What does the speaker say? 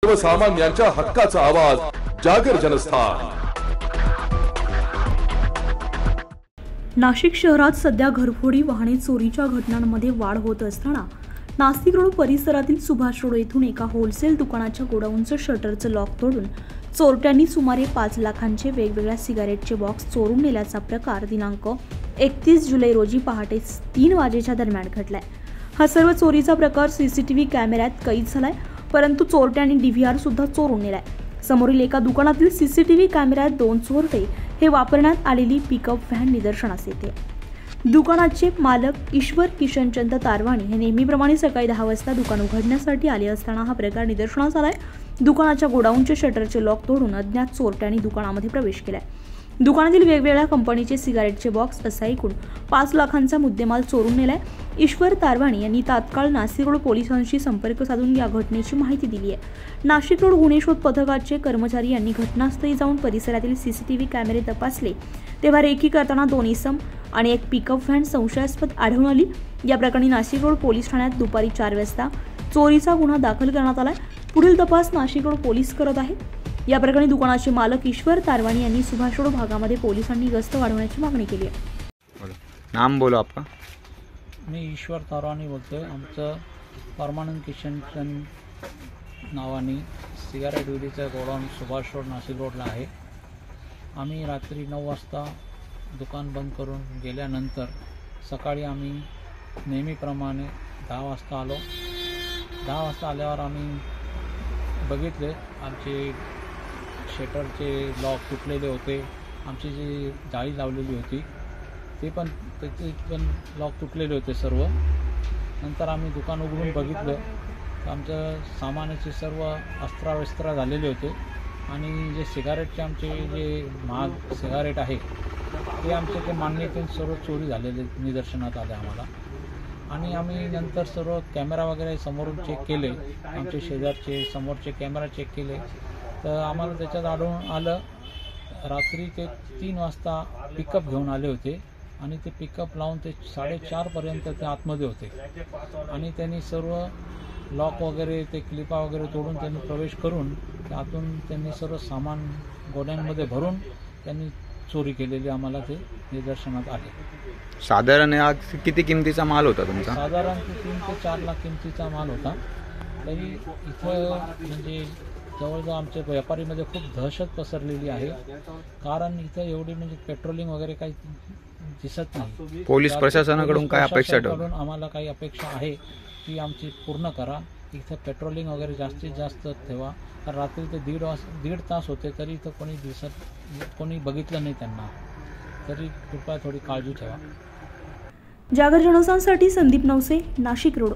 सर्वसामान्यांच्या हक्काचा आवाज जागर जनस्थान। नाशिक शहरात सध्या घरफोडी वाहने चोरीच्या घटनांमध्ये वाढ होत असताना नाशिक रोड परिसरातील सुभाष रोड येथून एका होलसेल दुकानाच्या गोडाऊनचं शटरचं लॉक तोडून चोरट्यांनी सुमारे 5 लाखांचे वेगवेगळ्या सिगारेटचे बॉक्स चोरून नेल्याचा प्रकार दिनांक 31 जुलै रोजी पहाटे 3 वाजेच्या दरम्यान घडलाय। हा सर्व चोरीचा प्रकार सीसीटीव्ही कॅमेऱ्यात कैद झालाय, परंतु चोरट्यांनी डीव्हीआर सुद्धा चोरून नेलाय। समोरील एका दुकानातील सीसीटीव्ही कॅमेऱ्यात 2 चोरटे हे वापरण्यात आलेली पिकअप व्हॅन निदर्शनास येते। दुकानाचे मालक ईश्वर किशनचंद तारवाणी हे नेहमीप्रमाणे सकाळी 10 वाजता दुकान उघडण्यासाठी आले असताना हा प्रकार निदर्शनास आलाय। दुकानाच्या गोडाऊनचे शटरचे लॉक तोडून अज्ञात चोरट्यांनी दुकानामध्ये प्रवेश केलाय। दुकानातील वेगवेगळ्या कंपनीचे सिगारेटचे बॉक्स असा एकूण 5 लाखांचा मुद्देमाल चोरून नेलाय। ईश्वर तारवाणी यांनी तात्काळ नाशिक रोड पोलिसांशी संपर्क साधून या घटनेची माहिती दिली आहे। नाशिक रोड गुन्हे शोध पथकाचे कर्मचारी यांनी घटनास्थळी जाऊन परिसरातील सीसीटीव्ही कॅमेरे तपासले, तेव्हा रेकी करताना 2 इसम आणि एक पिकअप व्हॅन संशयास्पद आढळून आली। या प्रकरणी नाशिक रोड पोलीस ठाण्यात दुपारी 4 वाजता चोरीचा गुन्हा दाखल करण्यात आलाय। पुढील तपास नाशिक रोड पोलीस करत आहेत। या प्रकरणी दुकानाचे मालक ईश्वर तारवाणी यांनी सुभाष रोड भागामध्ये पोलिसांनी गस्त वाढवण्याची मागणी केली आहे। नाम बोलो आपका। मी ईश्वर तारवाणी बोलतोय। आमचं परमानंद किशनचंद नावाने सिगारेट विडीचं गोडाऊन सुभाष रोड नाशिक रोडला आहे। आम्ही रात्री 9 वाजता दुकान बंद करून गेल्यानंतर सकाळी आम्ही नेहमीप्रमाणे 10 वाजता आलो। 10 वाजता आल्यावर आम्ही बघितले आमचे शटरचे लॉक तुटलेले होते, आमची जी जाळी लावलेली होती त्याचे पण लॉक तुटलेले होते सर्व। नंतर आम्ही दुकान उघडून बघितलं तर आमचं सामानाचे सर्व अस्त्रावस्त्र झालेले होते आणि जे सिगारेटचे आमचे जे महाग सिगारेट आहे ते आमचे ते मान्यतेने सर्व चोरी झालेले निदर्शनात आले आम्हाला। आणि आम्ही नंतर सर्व कॅमेरा वगैरे समोरून चेक केले, आमचे शेजारचे समोरचे कॅमेरा चेक केले तर आम्हाला त्याच्यात आढळून आलं रात्री ते 3 वाजता पिकअप घेऊन आले होते आणि ते पिकअप लावून ते 4:30 पर्यंत ते आतमध्ये होते आणि त्यांनी सर्व लॉक वगैरे ते क्लिपा वगैरे तोडून त्यांनी प्रवेश करून आतून त्यांनी सर्व सामान गोड्यांमध्ये भरून त्यांनी चोरी केलेली आम्हाला ते निदर्शनात आले। साधारण आज किती किमतीचा माल होता तुमचा? साधारण 3 ते 4 लाख किमतीचा माल होता। तरी इथं म्हणजे जवळजवळ आमच्या व्यापारीमध्ये खूप दहशत पसरलेली आहे, कारण इथं एवढी म्हणजे पेट्रोलिंग वगैरे काही दिसत नाही। पोलीस प्रशासनाकडून काय अपेक्षा ठेवून आम्हाला काही अपेक्षा आहे की आमची पूर्ण करा। इथं पेट्रोलिंग वगैरे जास्तीत जास्त ठेवा, कारण रात्री ते 1.5 तास होते तरी इथं कोणी बघितलं नाही त्यांना, तरी कृपया थोडी काळजी ठेवा। जागर जनस्थानसाठी संदीप नवसे, नाशिक रोड।